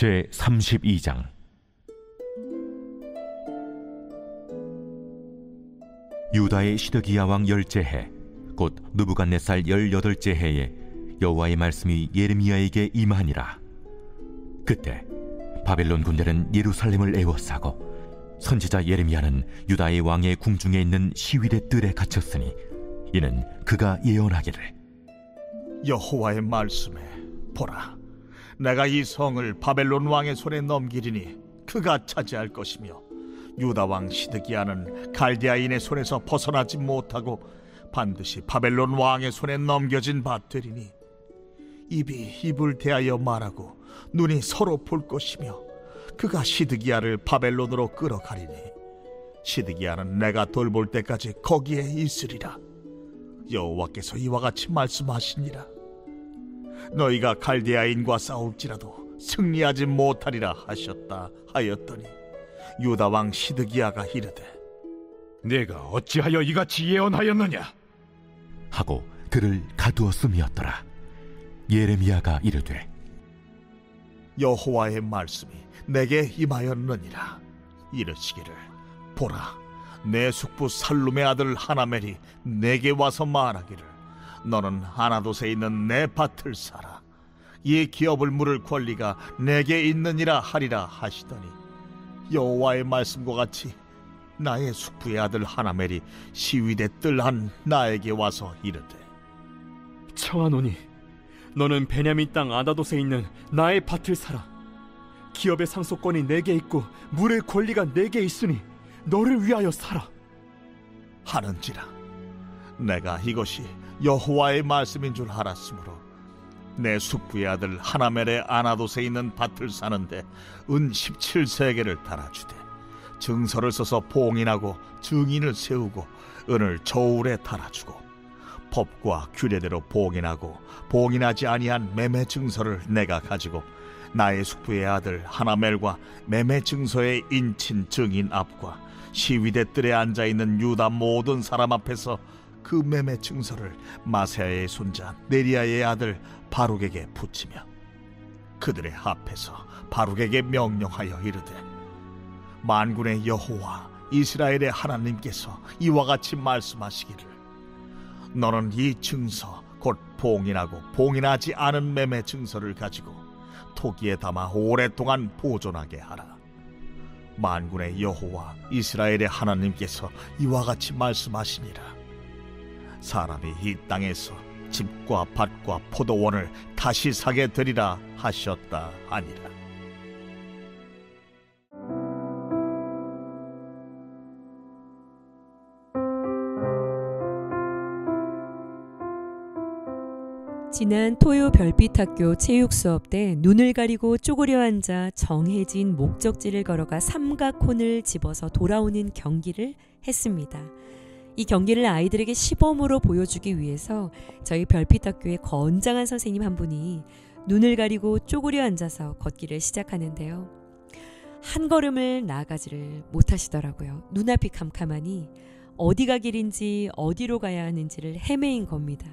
제32장. 유다의 시드기야 왕 10째 해, 곧 느부갓네살 18째 해에 여호와의 말씀이 예레미야에게 임하니라. 그때 바벨론 군대는 예루살렘을 에워싸고 선지자 예레미야는 유다의 왕의 궁중에 있는 시위대 뜰에 갇혔으니, 이는 그가 예언하기를, 여호와의 말씀에 보라, 내가 이 성을 바벨론 왕의 손에 넘기리니 그가 차지할 것이며, 유다 왕 시드기야는 갈대아인의 손에서 벗어나지 못하고 반드시 바벨론 왕의 손에 넘겨진 바 되리니, 입이 입을 대하여 말하고 눈이 서로 볼 것이며, 그가 시드기야를 바벨론으로 끌어가리니 시드기야는 내가 돌볼 때까지 거기에 있으리라. 여호와께서 이와 같이 말씀하시니라. 너희가 갈대아인과 싸울지라도 승리하지 못하리라 하셨다 하였더니, 유다 왕 시드기야가 이르되, 내가 어찌하여 이같이 예언하였느냐 하고 그를 가두었음이었더라. 예레미야가 이르되, 여호와의 말씀이 내게 임하였느니라. 이르시기를, 보라, 내 숙부 살룸의 아들 하나멜이 내게 와서 말하기를, 너는 아나돗에 있는 내 밭을 사라. 이 기업을 물을 권리가 내게 있느니라 하리라 하시더니, 여호와의 말씀과 같이 나의 숙부의 아들 하나멜이 시위대 뜰 안 나에게 와서 이르되, 청하노니 너는 베냐민 땅 아나돗에 있는 나의 밭을 사라. 기업의 상속권이 내게 있고 물의 권리가 내게 있으니 너를 위하여 사라 하는지라. 내가 이것이 여호와의 말씀인 줄 알았으므로 내 숙부의 아들 하나멜의 아나돗에 있는 밭을 사는데 은 17세겔을 달아주되, 증서를 써서 봉인하고 증인을 세우고 은을 저울에 달아주고, 법과 규례대로 봉인하고 봉인하지 아니한 매매 증서를 내가 가지고 나의 숙부의 아들 하나멜과 매매 증서의 인친 증인 앞과 시위대 뜰에 앉아있는 유다 모든 사람 앞에서 그 매매 증서를 마세야의 손자 네리야의 아들 바룩에게 붙이며, 그들의 앞에서 바룩에게 명령하여 이르되, 만군의 여호와 이스라엘의 하나님께서 이와 같이 말씀하시기를, 너는 이 증서 곧 봉인하고 봉인하지 않은 매매 증서를 가지고 토기에 담아 오랫동안 보존하게 하라. 만군의 여호와 이스라엘의 하나님께서 이와 같이 말씀하시니라. 사람이 이 땅에서 집과 밭과 포도원을 다시 사게 되리라 하셨다 하니라. 지난 토요 별빛학교 체육 수업 때 눈을 가리고 쪼그려 앉아 정해진 목적지를 걸어가 삼각콘을 집어서 돌아오는 경기를 했습니다. 이 경기를 아이들에게 시범으로 보여주기 위해서 저희 별빛학교의 건장한 선생님 한 분이 눈을 가리고 쪼그려 앉아서 걷기를 시작하는데요. 한 걸음을 나아가지를 못하시더라고요. 눈앞이 캄캄하니 어디가 길인지 어디로 가야 하는지를 헤매인 겁니다.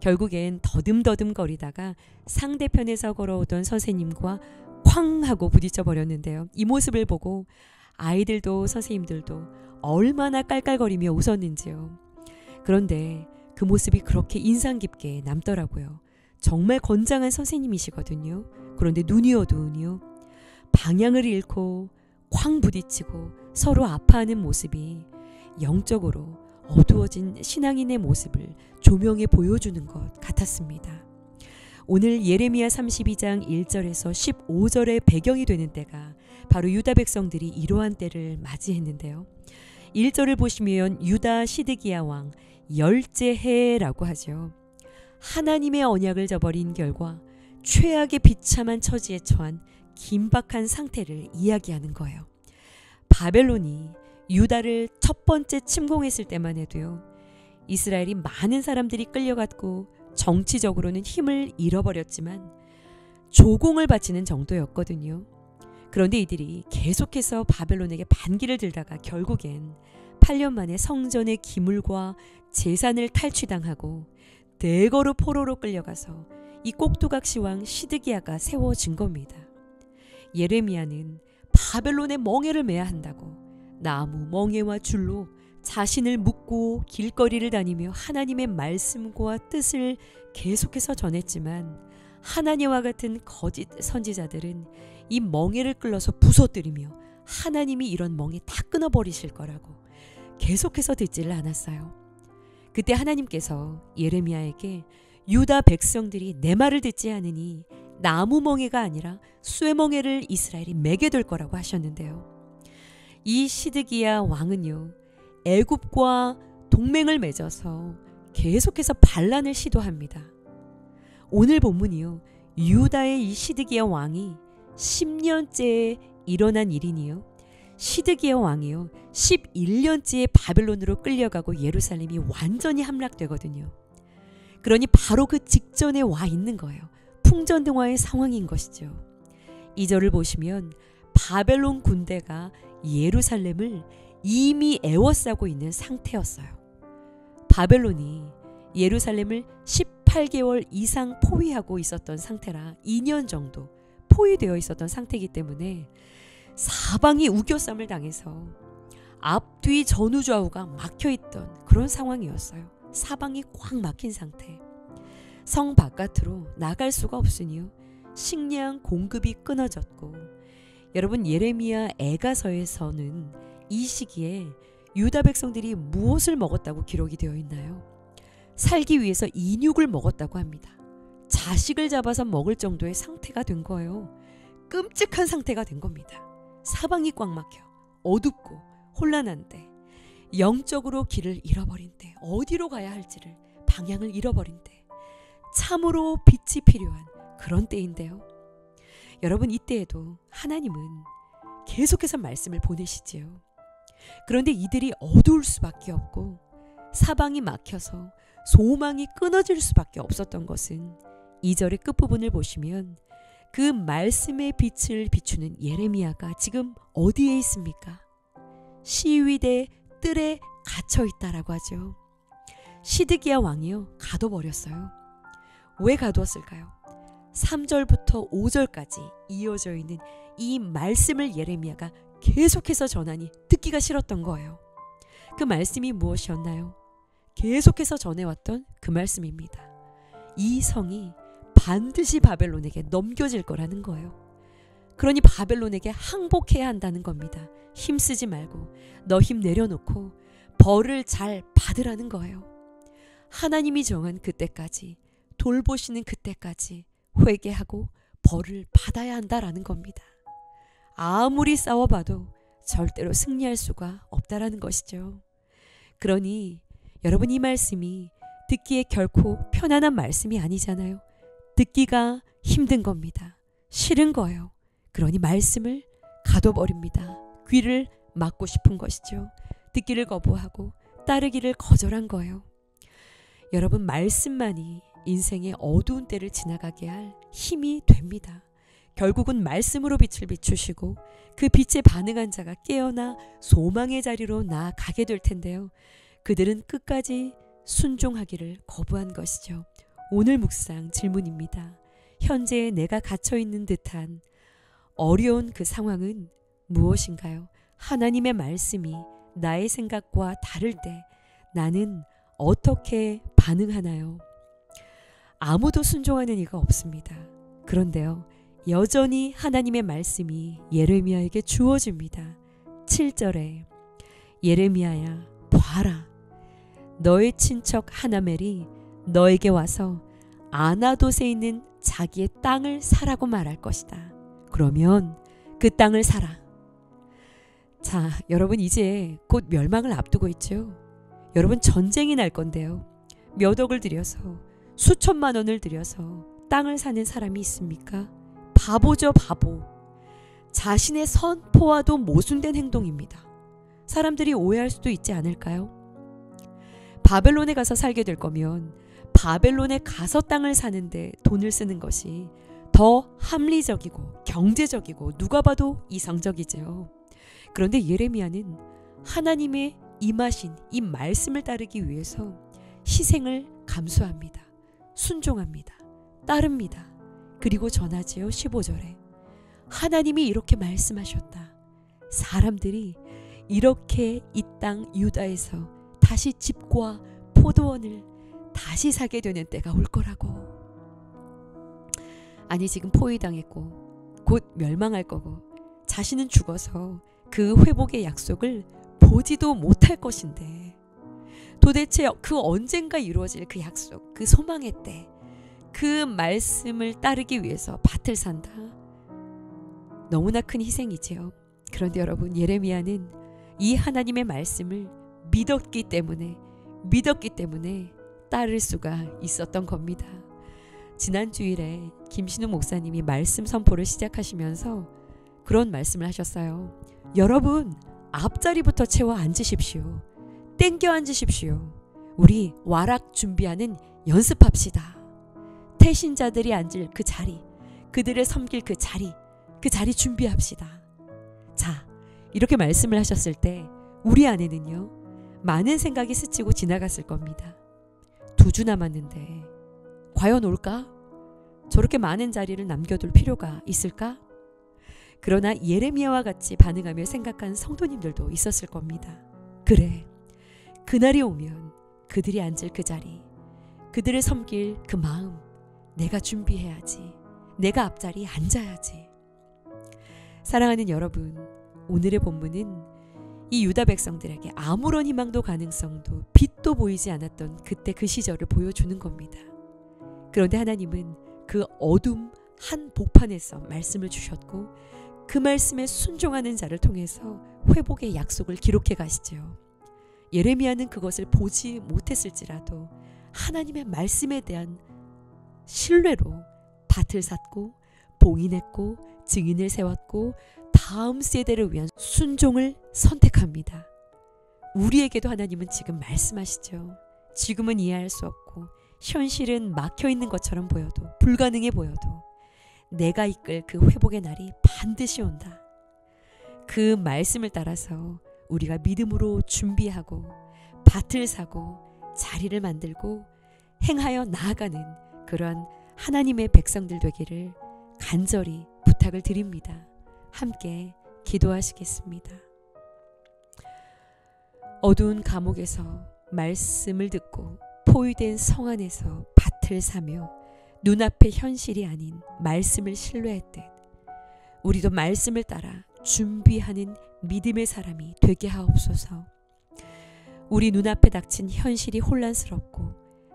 결국엔 더듬더듬 거리다가 상대편에서 걸어오던 선생님과 쾅 하고 부딪혀 버렸는데요. 이 모습을 보고 아이들도 선생님들도 얼마나 깔깔거리며 웃었는지요. 그런데 그 모습이 그렇게 인상 깊게 남더라고요. 정말 건장한 선생님이시거든요. 그런데 눈이어도 눈이요. 방향을 잃고 쾅 부딪히고 서로 아파하는 모습이 영적으로 어두워진 신앙인의 모습을 조명해 보여주는 것 같았습니다. 오늘 예레미야 32장 1절에서 15절의 배경이 되는 때가 바로 유다 백성들이 이러한 때를 맞이했는데요. 1절을 보시면 유다 시드기야 왕 10째 해라고 하죠. 하나님의 언약을 저버린 결과 최악의 비참한 처지에 처한 긴박한 상태를 이야기하는 거예요. 바벨론이 유다를 첫 번째 침공했을 때만 해도요, 이스라엘이 많은 사람들이 끌려갔고 정치적으로는 힘을 잃어버렸지만 조공을 바치는 정도였거든요. 그런데 이들이 계속해서 바벨론에게 반기를 들다가 결국엔 8년 만에 성전의 기물과 재산을 탈취당하고 대거로 포로로 끌려가서 이 꼭두각시 왕 시드기야가 세워진 겁니다. 예레미야는 바벨론의 멍에를 매야 한다고 나무 멍에와 줄로 자신을 묶고 길거리를 다니며 하나님의 말씀과 뜻을 계속해서 전했지만 하나님과 같은 거짓 선지자들은 이 멍에를 끌어서 부서뜨리며 하나님이 이런 멍에 다 끊어버리실 거라고 계속해서 듣지를 않았어요. 그때 하나님께서 예레미야에게 유다 백성들이 내 말을 듣지 않으니 나무 멍에가 아니라 쇠 멍에를 이스라엘이 매게 될 거라고 하셨는데요. 이 시드기야 왕은요, 애굽과 동맹을 맺어서 계속해서 반란을 시도합니다. 오늘 본문이요, 유다의 이 시드기야 왕이 10년째에 일어난 일이니요, 시드기야 왕이요 11년째에 바벨론으로 끌려가고 예루살렘이 완전히 함락되거든요. 그러니 바로 그 직전에 와 있는 거예요. 풍전등화의 상황인 것이죠. 2절을 보시면 바벨론 군대가 예루살렘을 이미 에워싸고 있는 상태였어요. 바벨론이 예루살렘을 18개월 이상 포위하고 있었던 상태라 2년 정도 포위되어 있었던 상태이기 때문에 사방이 우겨쌈을 당해서 앞뒤 전우좌우가 막혀있던 그런 상황이었어요. 사방이 꽉 막힌 상태. 성 바깥으로 나갈 수가 없으니요, 식량 공급이 끊어졌고, 여러분 예레미야 애가서에서는 이 시기에 유다 백성들이 무엇을 먹었다고 기록이 되어 있나요? 살기 위해서 인육을 먹었다고 합니다. 자식을 잡아서 먹을 정도의 상태가 된 거예요. 끔찍한 상태가 된 겁니다. 사방이 꽉 막혀 어둡고 혼란한데, 영적으로 길을 잃어버린 때, 어디로 가야 할지를 방향을 잃어버린 때, 참으로 빛이 필요한 그런 때인데요. 여러분 이때에도 하나님은 계속해서 말씀을 보내시지요. 그런데 이들이 어두울 수밖에 없고 사방이 막혀서 소망이 끊어질 수밖에 없었던 것은 2절의 끝부분을 보시면 그 말씀의 빛을 비추는 예레미야가 지금 어디에 있습니까? 시위대 뜰에 갇혀 있다라고 하죠. 시드기야 왕이요, 가둬버렸어요. 왜 가두었을까요? 3절부터 5절까지 이어져 있는 이 말씀을 예레미야가 계속해서 전하니 듣기가 싫었던 거예요. 그 말씀이 무엇이었나요? 계속해서 전해왔던 그 말씀입니다. 이 성이 반드시 바벨론에게 넘겨질 거라는 거예요. 그러니 바벨론에게 항복해야 한다는 겁니다. 힘쓰지 말고 너 힘 내려놓고 벌을 잘 받으라는 거예요. 하나님이 정한 그때까지, 돌보시는 그때까지 회개하고 벌을 받아야 한다라는 겁니다. 아무리 싸워봐도 절대로 승리할 수가 없다라는 것이죠. 그러니 여러분 이 말씀이 듣기에 결코 편안한 말씀이 아니잖아요. 듣기가 힘든 겁니다. 싫은 거예요. 그러니 말씀을 가둬버립니다. 귀를 막고 싶은 것이죠. 듣기를 거부하고 따르기를 거절한 거예요. 여러분 말씀만이 인생의 어두운 때를 지나가게 할 힘이 됩니다. 결국은 말씀으로 빛을 비추시고 그 빛에 반응한 자가 깨어나 소망의 자리로 나아가게 될 텐데요. 그들은 끝까지 순종하기를 거부한 것이죠. 오늘 묵상 질문입니다. 현재 내가 갇혀있는 듯한 어려운 그 상황은 무엇인가요? 하나님의 말씀이 나의 생각과 다를 때 나는 어떻게 반응하나요? 아무도 순종하는 이가 없습니다. 그런데요, 여전히 하나님의 말씀이 예레미야에게 주어집니다. 7절에 예레미야야 봐라, 너의 친척 하나멜이 너에게 와서 아나돗에 있는 자기의 땅을 사라고 말할 것이다. 그러면 그 땅을 사라. 자, 여러분 이제 곧 멸망을 앞두고 있죠. 여러분 전쟁이 날 건데요. 몇 억을 들여서 수천만 원을 들여서 땅을 사는 사람이 있습니까? 바보죠, 바보. 자신의 선포와도 모순된 행동입니다. 사람들이 오해할 수도 있지 않을까요? 바벨론에 가서 살게 될 거면 바벨론에 가서 땅을 사는데 돈을 쓰는 것이 더 합리적이고 경제적이고 누가 봐도 이성적이죠. 그런데 예레미야는 하나님의 임하신 이 말씀을 따르기 위해서 희생을 감수합니다. 순종합니다. 따릅니다. 그리고 전하지요. 15절에 하나님이 이렇게 말씀하셨다. 사람들이 이렇게 이 땅 유다에서 다시 집과 포도원을 다시 사게 되는 때가 올 거라고. 아니, 지금 포위당했고 곧 멸망할 거고 자신은 죽어서 그 회복의 약속을 보지도 못할 것인데, 도대체 그 언젠가 이루어질 그 약속, 그 소망의 때, 그 말씀을 따르기 위해서 밭을 산다. 너무나 큰 희생이지요. 그런데 여러분, 예레미야는 이 하나님의 말씀을 믿었기 때문에 따를 수가 있었던 겁니다. 지난 주일에 김신우 목사님이 말씀 선포를 시작하시면서 그런 말씀을 하셨어요. 여러분, 앞자리부터 채워 앉으십시오. 땡겨 앉으십시오. 우리 와락 준비하는 연습합시다. 태신자들이 앉을 그 자리, 그들을 섬길 그 자리 준비합시다. 자, 이렇게 말씀을 하셨을 때 우리 안에는요, 많은 생각이 스치고 지나갔을 겁니다. 2주 남았는데 과연 올까? 저렇게 많은 자리를 남겨둘 필요가 있을까? 그러나 예레미야와 같이 반응하며 생각한 성도님들도 있었을 겁니다. 그래, 그날이 오면 그들이 앉을 그 자리, 그들을 섬길 그 마음, 내가 준비해야지. 내가 앞자리에 앉아야지. 사랑하는 여러분, 오늘의 본문은 이 유다 백성들에게 아무런 희망도 가능성도 빛도 보이지 않았던 그때 그 시절을 보여주는 겁니다. 그런데 하나님은 그 어둠 한복판에서 말씀을 주셨고, 그 말씀에 순종하는 자를 통해서 회복의 약속을 기록해 가시죠. 예레미야는 그것을 보지 못했을지라도 하나님의 말씀에 대한 신뢰로 밭을 샀고 봉인했고 증인을 세웠고 다음 세대를 위한 순종을 선택합니다. 우리에게도 하나님은 지금 말씀하시죠. 지금은 이해할 수 없고 현실은 막혀있는 것처럼 보여도, 불가능해 보여도 내가 이끌 그 회복의 날이 반드시 온다. 그 말씀을 따라서 우리가 믿음으로 준비하고 밭을 사고 자리를 만들고 행하여 나아가는 그러한 하나님의 백성들 되기를 간절히 부탁을 드립니다. 함께 기도하시겠습니다. 어두운 감옥에서 말씀을 듣고 포위된 성 안에서 밭을 사며 눈앞의 현실이 아닌 말씀을 신뢰했듯 우리도 말씀을 따라 준비하는 믿음의 사람이 되게 하옵소서. 우리 눈앞에 닥친 현실이 혼란스럽고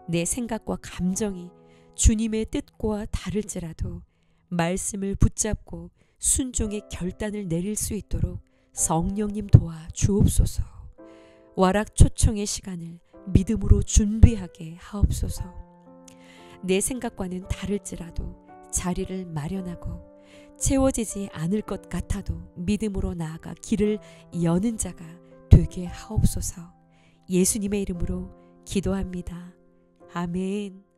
내 생각과 감정이 주님의 뜻과 다를지라도 말씀을 붙잡고 순종의 결단을 내릴 수 있도록 성령님 도와 주옵소서. 와락 초청의 시간을 믿음으로 준비하게 하옵소서. 내 생각과는 다를지라도 자리를 마련하고 채워지지 않을 것 같아도 믿음으로 나아가 길을 여는 자가 되게 하옵소서. 예수님의 이름으로 기도합니다. 아멘.